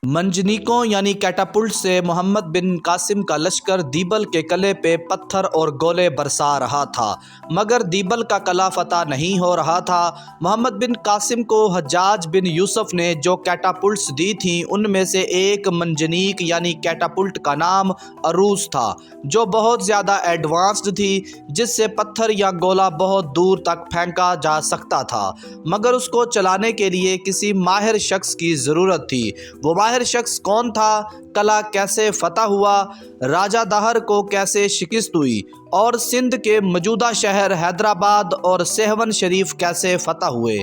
منجنیقوں یعنی کیٹاپلٹ سے محمد بن قاسم کا لشکر دیبل کے قلعے پہ پتھر اور گولے برسا رہا تھا، مگر دیبل کا قلعہ فتح نہیں ہو رہا تھا۔ محمد بن قاسم کو حجاج بن یوسف نے جو کیٹاپلٹس دی تھیں ان میں سے ایک منجنیق یعنی کیٹاپلٹ کا نام عروس تھا، جو بہت زیادہ ایڈوانسڈ تھی، جس سے پتھر یا گولا بہت دور تک پھینکا جا سکتا تھا، مگر اس کو چلانے کے لیے کسی ماہر شخص کی ضرورت تھی۔ وہ ماہر شخص کون تھا؟ قلعہ کیسے فتح ہوا؟ راجہ دہر کو کیسے شکست ہوئی؟ اور سندھ کے موجودہ شہر حیدرآباد اور سہون شریف کیسے فتح ہوئے؟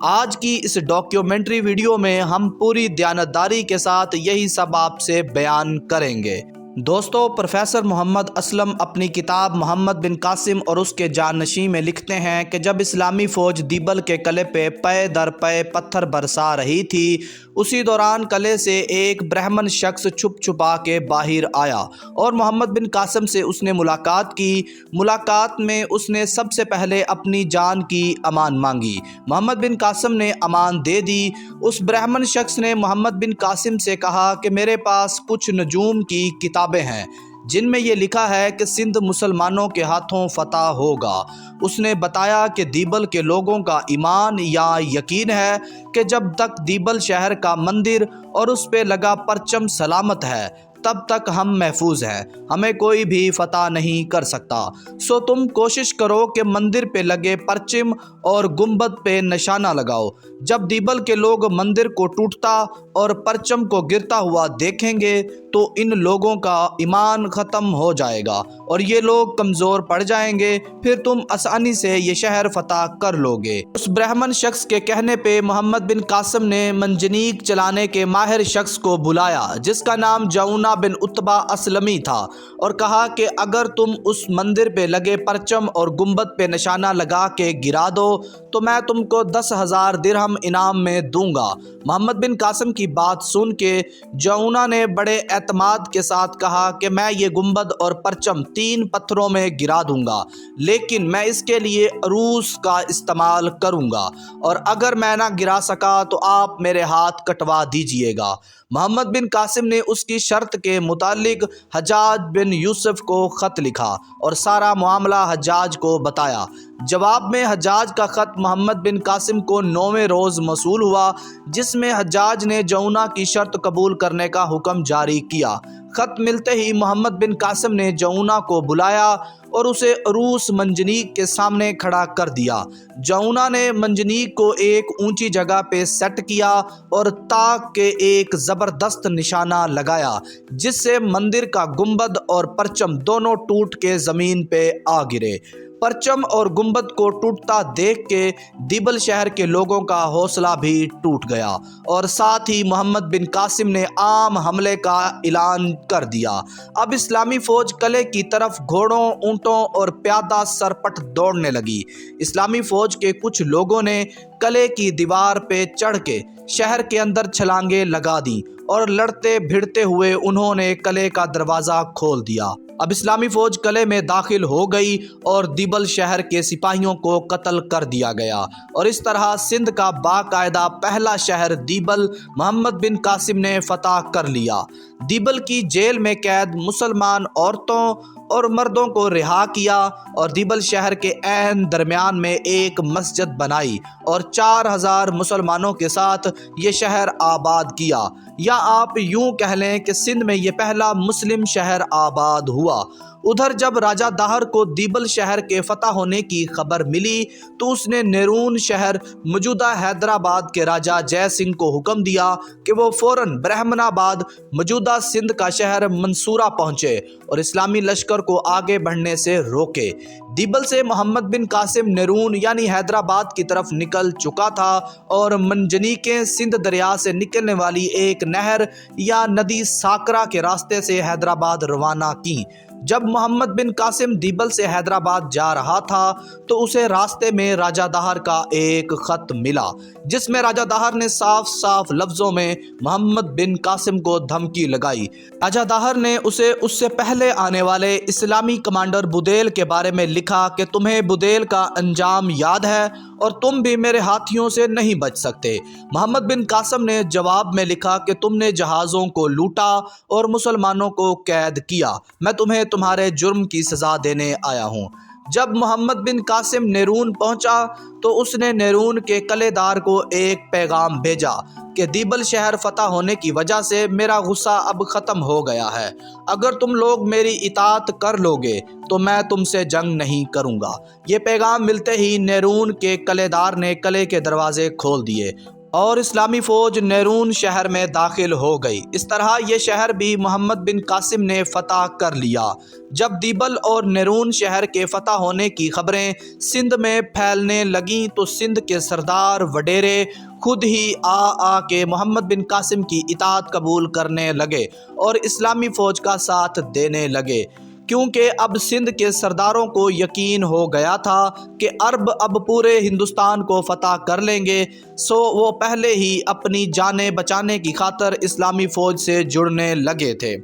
آج کی اس ڈاکیومنٹری ویڈیو میں ہم پوری دیانتداری کے ساتھ یہی سب آپ سے بیان کریں گے۔ دوستو، پروفیسر محمد اسلم اپنی کتاب محمد بن قاسم اور اس کے جانشین میں لکھتے ہیں کہ جب اسلامی فوج دیبل کے قلعے پہ پے در پے پتھر برسا رہی تھی، اسی دوران قلعے سے ایک برہمن شخص چھپ چھپا کے باہر آیا اور محمد بن قاسم سے اس نے ملاقات کی۔ ملاقات میں اس نے سب سے پہلے اپنی جان کی امان مانگی۔ محمد بن قاسم نے امان دے دی۔ اس برہمن شخص نے محمد بن قاسم سے کہا کہ میرے پاس کچھ نجوم کی کتابیں ہیں جن میں یہ لکھا ہے کہ سندھ مسلمانوں کے ہاتھوں فتح ہوگا۔ اس نے بتایا کہ دیبل کے لوگوں کا ایمان یا یقین ہے کہ جب تک دیبل شہر کا مندر اور اس پہ لگا پرچم سلامت ہے تب تک ہم محفوظ ہیں، ہمیں کوئی بھی فتح نہیں کر سکتا۔ سو تم کوشش کرو کہ مندر پہ لگے پرچم اور گنبد پہ نشانہ لگاؤ۔ جب دیبل کے لوگ مندر کو ٹوٹتا اور پرچم کو گرتا ہوا دیکھیں گے تو ان لوگوں کا ایمان ختم ہو جائے گا اور یہ لوگ کمزور پڑ جائیں گے، پھر تم آسانی سے یہ شہر فتح کر لو گے۔ اس برہمن شخص کے کہنے پہ محمد بن قاسم نے منجنیق چلانے کے ماہر شخص کو بلایا، جس کا نام جعونہ بن عتبہ اسلمی تھا، اور کہا کہ اگر تم اس مندر پہ لگے پرچم اور گنبد پہ نشانہ لگا کے گرا دو تو میں تم کو 10,000 درہم انعام میں دوں گا۔ محمد بن قاسم کی بات سن کے جعونہ نے بڑے اعتماد کے ساتھ کہا کہ میں یہ گنبد اور پرچم 3 پتھروں میں گرا دوں گا، لیکن میں اس کے لیے عروس کا استعمال کروں گا، اور اگر میں نہ گرا سکا تو آپ میرے ہاتھ کٹوا دیجئے گا۔ محمد بن قاسم نے اس کی شرط کے متعلق حجاج بن یوسف کو خط لکھا اور سارا معاملہ حجاج کو بتایا۔ جواب میں حجاج کا خط محمد بن قاسم کو 9ویں روز موصول ہوا، جس میں حجاج نے جعونہ کی شرط قبول کرنے کا حکم جاری کیا۔ خط ملتے ہی محمد بن قاسم نے جعونہ کو بلایا اور اسے عروس منجنیق کے سامنے کھڑا کر دیا۔ جعونہ نے منجنیق کو ایک اونچی جگہ پہ سیٹ کیا اور تاک کے ایک زبردست نشانہ لگایا، جس سے مندر کا گنبد اور پرچم دونوں ٹوٹ کے زمین پہ آ گرے۔ پرچم اور گنبد کو ٹوٹتا دیکھ کے دیبل شہر کے لوگوں کا حوصلہ بھی ٹوٹ گیا اور ساتھ ہی محمد بن قاسم نے عام حملے کا اعلان کر دیا۔ اب اسلامی فوج قلعے کی طرف گھوڑوں، اونٹوں اور پیادہ سرپٹ دوڑنے لگی۔ اسلامی فوج کے کچھ لوگوں نے قلعے کی دیوار پہ چڑھ کے شہر کے اندر چھلانگیں لگا دیں اور لڑتے بھڑتے ہوئے انہوں نے قلعے کا دروازہ کھول دیا۔ اب اسلامی فوج قلعے میں داخل ہو گئی اور دیبل شہر کے سپاہیوں کو قتل کر دیا گیا، اور اس طرح سندھ کا باقاعدہ پہلا شہر دیبل محمد بن قاسم نے فتح کر لیا۔ دیبل کی جیل میں قید مسلمان عورتوں اور مردوں کو رہا کیا اور دیبل شہر کے عین درمیان میں ایک مسجد بنائی اور 4,000 مسلمانوں کے ساتھ یہ شہر آباد کیا، یا آپ یوں کہہ لیں کہ سندھ میں یہ پہلا مسلم شہر آباد ہوا۔ ادھر جب راجہ دہر کو دیبل شہر کے فتح ہونے کی خبر ملی تو اس نے نیرون شہر موجودہ حیدرآباد کے راجہ جے سنگھ کو حکم دیا کہ وہ فوراً برہمن آباد موجودہ سندھ کا شہر منصورہ پہنچے اور اسلامی لشکر کو آگے بڑھنے سے روکے۔ دیبل سے محمد بن قاسم نیرون یعنی حیدرآباد کی طرف نکل چکا تھا اور منجنیقیں سندھ دریا سے نکلنے والی ایک نہر یا ندی ساکرا کے راستے سے حیدرآباد روانہ کیں۔ جب محمد بن قاسم دیبل سے حیدرآباد جا رہا تھا تو اسے راستے میں راجہ دہر کا ایک خط ملا، جس میں راجہ دہر نے صاف صاف لفظوں میں محمد بن قاسم کو دھمکی لگائی۔ راجہ دہر نے اسے اس سے پہلے آنے والے اسلامی کمانڈر بدیل کے بارے میں لکھا کہ تمہیں بدیل کا انجام یاد ہے اور تم بھی میرے ہاتھیوں سے نہیں بچ سکتے۔ محمد بن قاسم نے جواب میں لکھا کہ تم نے جہازوں کو لوٹا اور مسلمانوں کو قید کیا، میں تمہیں تمہارے جرم کی سزا دینے آیا ہوں۔ جب محمد بن قاسم نیرون پہنچا تو اس نے نیرون کے قلعے دار کو ایک پیغام بھیجا کہ دیبل شہر فتح ہونے کی وجہ سے میرا غصہ اب ختم ہو گیا ہے، اگر تم لوگ میری اطاعت کر لو گے تو میں تم سے جنگ نہیں کروں گا۔ یہ پیغام ملتے ہی نیرون کے قلعے دار نے قلعے کے دروازے کھول دیے اور اسلامی فوج نیرون شہر میں داخل ہو گئی۔ اس طرح یہ شہر بھی محمد بن قاسم نے فتح کر لیا۔ جب دیبل اور نیرون شہر کے فتح ہونے کی خبریں سندھ میں پھیلنے لگیں تو سندھ کے سردار وڈیرے خود ہی آ کے محمد بن قاسم کی اطاعت قبول کرنے لگے اور اسلامی فوج کا ساتھ دینے لگے، کیونکہ اب سندھ کے سرداروں کو یقین ہو گیا تھا کہ عرب اب پورے ہندوستان کو فتح کر لیں گے، سو وہ پہلے ہی اپنی جانیں بچانے کی خاطر اسلامی فوج سے جڑنے لگے تھے۔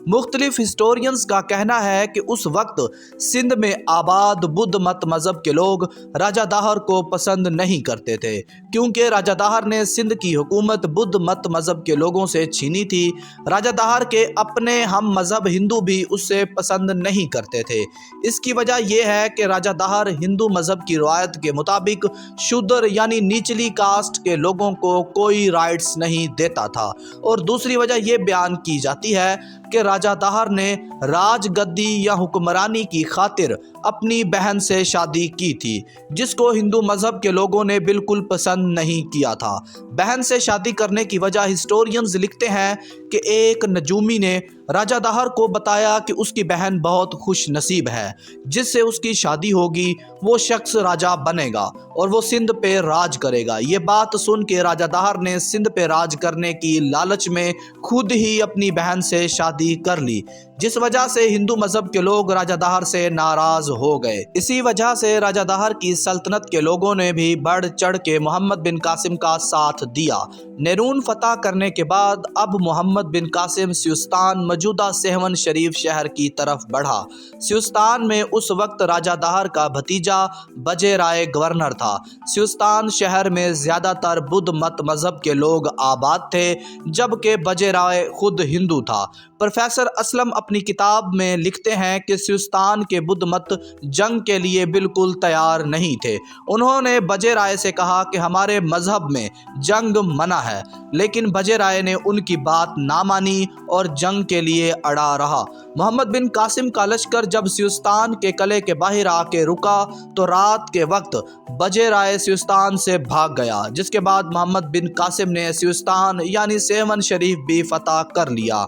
مختلف ہسٹورینز کا کہنا ہے کہ اس وقت سندھ میں آباد بدھ مت مذہب کے لوگ راجہ داہر کو پسند نہیں کرتے تھے، کیونکہ راجہ داہر نے سندھ کی حکومت بدھ مت مذہب کے لوگوں سے چھینی تھی۔ راجہ داہر کے اپنے ہم مذہب ہندو بھی اس سے پسند نہیں کرتے تھے۔ اس کی وجہ یہ ہے کہ راجہ داہر ہندو مذہب کی روایت کے مطابق شودر یعنی نچلی کاسٹ کے لوگوں کو کوئی رائٹس نہیں دیتا تھا، اور دوسری وجہ یہ بیان کی جاتی ہے کہ راجہ داہر نے راج گدی یا حکمرانی کی خاطر اپنی بہن سے شادی کی تھی، جس کو ہندو مذہب کے لوگوں نے بالکل پسند نہیں کیا تھا۔ بہن سے شادی کرنے کی وجہ ہسٹورینز لکھتے ہیں کہ ایک نجومی نے راجہ داہر کو بتایا کہ اس کی بہن بہت خوش نصیب ہے، جس سے اس کی شادی ہوگی وہ شخص راجہ بنے گا اور وہ سندھ پہ راج کرے گا۔ یہ بات سن کے راجہ داہر نے سندھ پہ راج کرنے کی لالچ میں خود ہی اپنی بہن سے شادی کر لی، جس وجہ سے ہندو مذہب کے لوگ راجہ داہر سے ناراض ہو گئے۔ اسی وجہ سے راجہ داہر کی سلطنت کے لوگوں نے بھی بڑھ چڑھ کے محمد بن قاسم کا ساتھ دیا۔ نیرون فتح کرنے کے بعد اب محمد بن قاسم سیستان موجودہ سہون شریف شہر کی طرف بڑھا۔ سیستان میں اس وقت راجہ داہر کا بھتیجا بجے رائے گورنر تھا۔ سیستان شہر میں زیادہ تر بدھ مت مذہب کے لوگ آباد تھے، جبکہ بجے رائے خود ہندو تھا۔ پروفیسر اسلم اپنی کتاب میں لکھتے ہیں کہ سیستان کے بدھ مت جنگ کے لیے بالکل تیار نہیں تھے۔ انہوں نے بجے رائے سے کہا کہ ہمارے مذہب میں جنگ منع ہے، لیکن بجے رائے نے ان کی بات نہ مانی اور جنگ کے لیے اڑا رہا۔ محمد بن قاسم کا لشکر جب سیستان کے قلعے کے باہر آ کے رکا تو رات کے وقت بجے رائے سیستان سے بھاگ گیا، جس کے بعد محمد بن قاسم نے سیستان یعنی سہون شریف بھی فتح کر لیا۔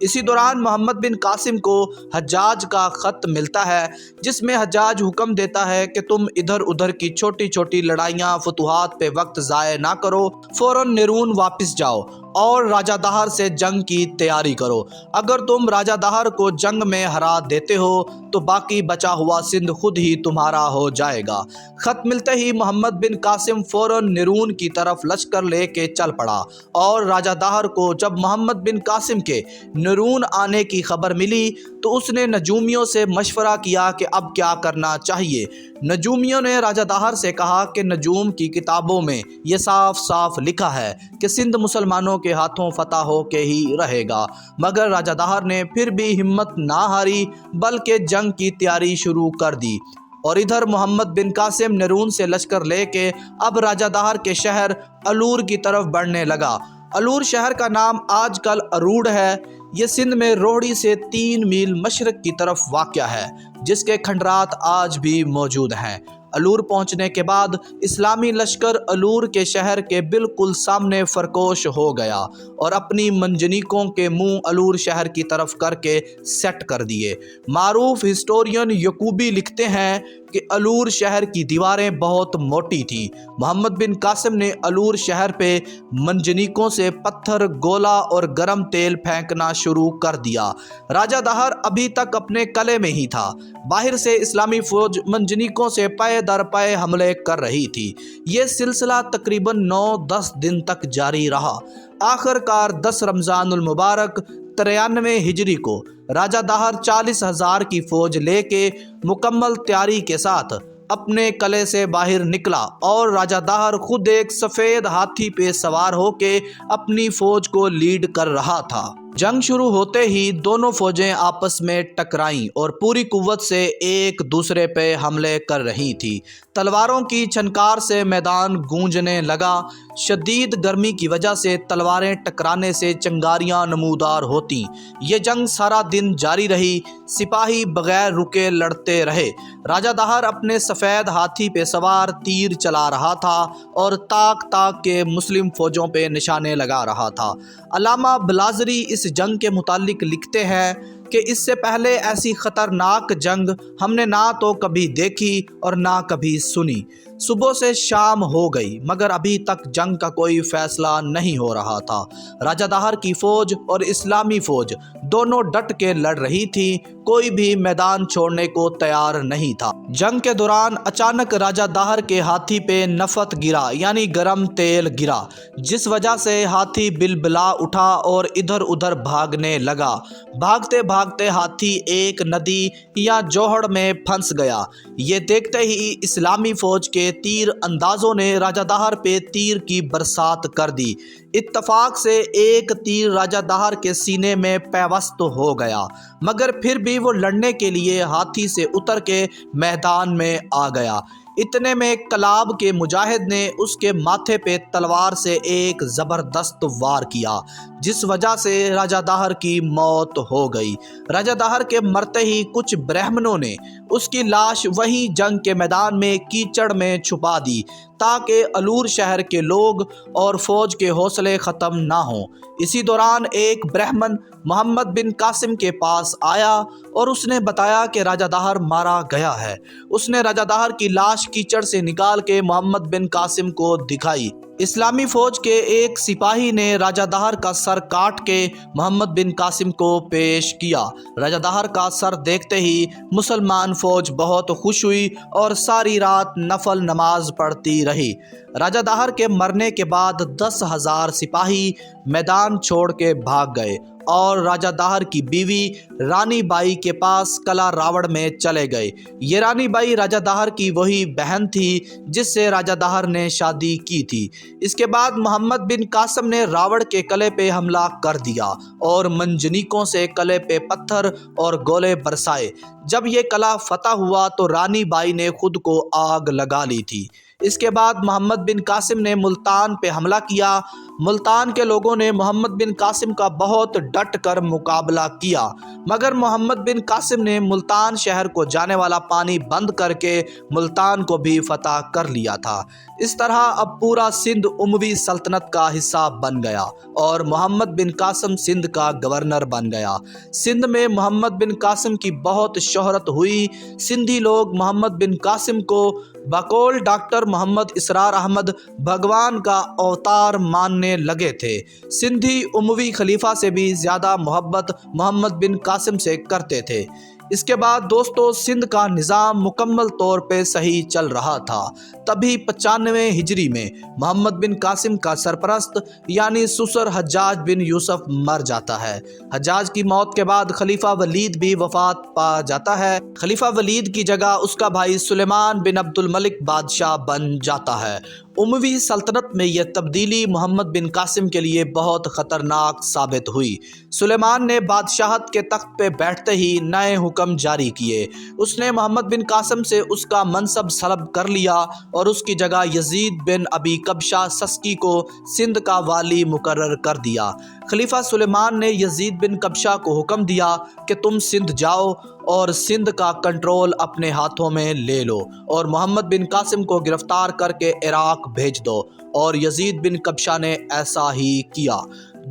اسی دوران محمد بن قاسم کو حجاج کا خط ملتا ہے، جس میں حجاج حکم دیتا ہے کہ تم ادھر ادھر کی چھوٹی چھوٹی لڑائیاں فتوحات پہ وقت ضائع نہ کرو، فوراً نیرون واپس جاؤ اور راجہ داہر سے جنگ کی تیاری کرو۔ اگر تم راجہ داہر کو جنگ میں ہرا دیتے ہو تو باقی بچا ہوا سندھ خود ہی تمہارا ہو جائے گا۔ خط ملتے ہی محمد بن قاسم فوراً نیرون کی طرف لشکر لے کے چل پڑا، اور راجہ داہر کو جب محمد بن قاسم کے نیرون آنے کی خبر ملی تو اس نے نجومیوں سے مشورہ کیا کہ اب کیا کرنا چاہیے۔ نجومیوں نے راجہ داہر سے کہا کہ نجوم کی کتابوں میں یہ صاف صاف لکھا ہے کہ سندھ مسلمانوں کے ہاتھوں فتح ہو کے ہی رہے گا، مگر راجہ داہر نے پھر بھی ہمت نہ ہاری بلکہ جنگ کی تیاری شروع کر دی۔ اور ادھر محمد بن قاسم نیرون سے لشکر لے کے اب راجہ داہر کے شہر الور کی طرف بڑھنے لگا۔ الور شہر کا نام آج کل اروڑ ہے۔ یہ سندھ میں روہڑی سے 3 میل مشرق کی طرف واقع ہے، جس کے کھنڈرات آج بھی موجود ہیں۔ الور پہنچنے کے بعد اسلامی لشکر الور کے شہر کے بالکل سامنے فرکوش ہو گیا اور اپنی منجنیکوں کے منہ الور شہر کی طرف کر کے سیٹ کر دیے۔ معروف ہسٹورین یعقوبی لکھتے ہیں کہ الور شہر کی دیواریں بہت موٹی تھیں۔ محمد بن قاسم نے الور شہر پہ منجنیکوں سے پتھر، گولا اور گرم تیل پھینکنا شروع کر دیا۔ راجہ داہر ابھی تک اپنے قلعے میں ہی تھا۔ باہر سے اسلامی فوج منجنیکوں سے پے در پے حملے کر رہی تھی۔ یہ سلسلہ تقریباً 9-10 دن تک جاری رہا۔ آخر کار 10 رمضان المبارک 93 ہجری کو راجہ داہر 40,000 کی فوج لے کے مکمل تیاری کے ساتھ اپنے قلعے سے باہر نکلا اور راجہ داہر خود ایک سفید ہاتھی پہ سوار ہو کے اپنی فوج کو لیڈ کر رہا تھا۔ جنگ شروع ہوتے ہی دونوں فوجیں آپس میں ٹکرائیں اور پوری قوت سے ایک دوسرے پہ حملے کر رہی تھیں۔ تلواروں کی چھنکار سے میدان گونجنے لگا۔ شدید گرمی کی وجہ سے تلواریں ٹکرانے سے چنگاریاں نمودار ہوتیں۔ یہ جنگ سارا دن جاری رہی۔ سپاہی بغیر رکے لڑتے رہے۔ راجہ داہر اپنے سفید ہاتھی پہ سوار تیر چلا رہا تھا اور تاک تاک کے مسلم فوجوں پہ نشانے لگا رہا تھا۔ علامہ بلازری اس جنگ کے متعلق لکھتے ہیں کہ اس سے پہلے ایسی خطرناک جنگ ہم نے نہ تو کبھی دیکھی اور نہ کبھی سنی۔ صبح سے شام ہو گئی مگر ابھی تک جنگ کا کوئی فیصلہ نہیں ہو رہا تھا۔ راجہ داہر کی فوج اور اسلامی فوج دونوں ڈٹ کے لڑ رہی تھی۔ کوئی بھی میدان چھوڑنے کو تیار نہیں تھا۔ جنگ کے دوران اچانک راجہ داہر کے ہاتھی پہ نفت گرا یعنی گرم تیل گرا، جس وجہ سے ہاتھی بلبلا اٹھا اور ادھر ادھر بھاگنے لگا۔ بھاگتے بھاگتے ہاتھی ایک ندی یا جوہڑ میں پھنس گیا۔ یہ دیکھتے ہی اسلامی فوج کے تیر اندازوں نے راجہ داہر پہ تیر کی برسات کر دی۔ اتفاق سے ایک تیر راجہ داہر کے سینے میں پیوست ہو گیا، مگر پھر بھی وہ لڑنے کے لیے ہاتھی سے اتر کے میدان میں آ گیا۔ اتنے میں کلاب کے مجاہد نے اس کے ماتھے پہ تلوار سے ایک زبردست وار کیا، جس وجہ سے راجہ داہر کی موت ہو گئی۔ راجہ داہر کے مرتے ہی کچھ برہمنوں نے اس کی لاش وہیں جنگ کے میدان میں کیچڑ میں چھپا دی تاکہ الور شہر کے لوگ اور فوج کے حوصلے ختم نہ ہوں۔ اسی دوران ایک برہمن محمد بن قاسم کے پاس آیا اور اس نے بتایا کہ راجہ داہر مارا گیا ہے۔ اس نے راجہ داہر کی لاش کیچڑ سے نکال کے محمد بن قاسم کو دکھائی۔ اسلامی فوج کے ایک سپاہی نے راجہ داہر کا سر کاٹ کے محمد بن قاسم کو پیش کیا۔ راجہ داہر کا سر دیکھتے ہی مسلمان فوج بہت خوش ہوئی اور ساری رات نفل نماز پڑھتی رہی۔ راجہ داہر کے مرنے کے بعد 10,000 سپاہی میدان چھوڑ کے بھاگ گئے اور راجہ داہر کی بیوی رانی بائی کے پاس قلعہ راوڑ میں چلے گئے۔ یہ رانی بائی راجہ داہر کی وہی بہن تھی جس سے راجہ داہر نے شادی کی تھی۔ اس کے بعد محمد بن قاسم نے راوڑ کے قلعے پہ حملہ کر دیا اور منجنیقوں سے قلعے پہ پتھر اور گولے برسائے۔ جب یہ قلعہ فتح ہوا تو رانی بائی نے خود کو آگ لگا لی تھی۔ اس کے بعد محمد بن قاسم نے ملتان پہ حملہ کیا۔ ملتان کے لوگوں نے محمد بن قاسم کا بہت ڈٹ کر مقابلہ کیا، مگر محمد بن قاسم نے ملتان شہر کو جانے والا پانی بند کر کے ملتان کو بھی فتح کر لیا تھا۔ اس طرح اب پورا سندھ اموی سلطنت کا حصہ بن گیا اور محمد بن قاسم سندھ کا گورنر بن گیا۔ سندھ میں محمد بن قاسم کی بہت شہرت ہوئی۔ سندھی لوگ محمد بن قاسم کو بقول ڈاکٹر محمد اسرار احمد بھگوان کا اوتار ماننے لگے تھے۔ سندھی اموی خلیفہ سے بھی زیادہ محبت محمد بن قاسم سے کرتے تھے۔ اس کے بعد دوستو سندھ کا نظام مکمل طور پہ صحیح چل رہا تھا۔ تبھی 95 ہجری میں محمد بن قاسم کا سرپرست یعنی سسر حجاج بن یوسف مر جاتا ہے۔ حجاج کی موت کے بعد خلیفہ ولید بھی وفات پا جاتا ہے۔ خلیفہ ولید کی جگہ اس کا بھائی سلیمان بن عبد الملک بادشاہ بن جاتا ہے۔ اموی سلطنت میں یہ تبدیلی محمد بن قاسم کے لیے بہت خطرناک ثابت ہوئی۔ سلیمان نے بادشاہت کے تخت پہ بیٹھتے ہی نئے حکم جاری کیے۔ اس نے محمد بن قاسم سے اس کا منصب سلب کر لیا اور اس کی جگہ یزید بن ابی قبشہ سسکی کو سندھ کا والی مقرر کر دیا۔ خلیفہ سلیمان نے یزید بن قبشہ کو حکم دیا کہ تم سندھ جاؤ اور سندھ کا کنٹرول اپنے ہاتھوں میں لے لو اور محمد بن قاسم کو گرفتار کر کے عراق بھیج دو، اور یزید بن قبشہ نے ایسا ہی کیا۔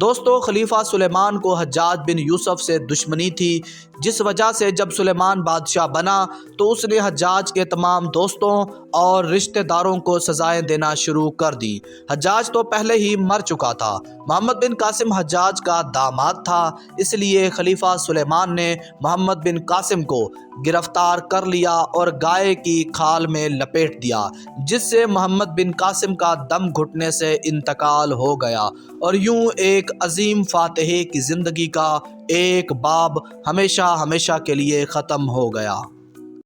دوستو خلیفہ سلیمان کو حجاج بن یوسف سے دشمنی تھی، جس وجہ سے جب سلیمان بادشاہ بنا تو اس نے حجاج کے تمام دوستوں اور رشتہ داروں کو سزائیں دینا شروع کر دی۔ حجاج تو پہلے ہی مر چکا تھا۔ محمد بن قاسم حجاج کا داماد تھا، اس لیے خلیفہ سلیمان نے محمد بن قاسم کو گرفتار کر لیا اور گائے کی کھال میں لپیٹ دیا، جس سے محمد بن قاسم کا دم گھٹنے سے انتقال ہو گیا، اور یوں ایک عظیم فاتح کی زندگی کا ایک باب ہمیشہ ہمیشہ کے لیے ختم ہو گیا۔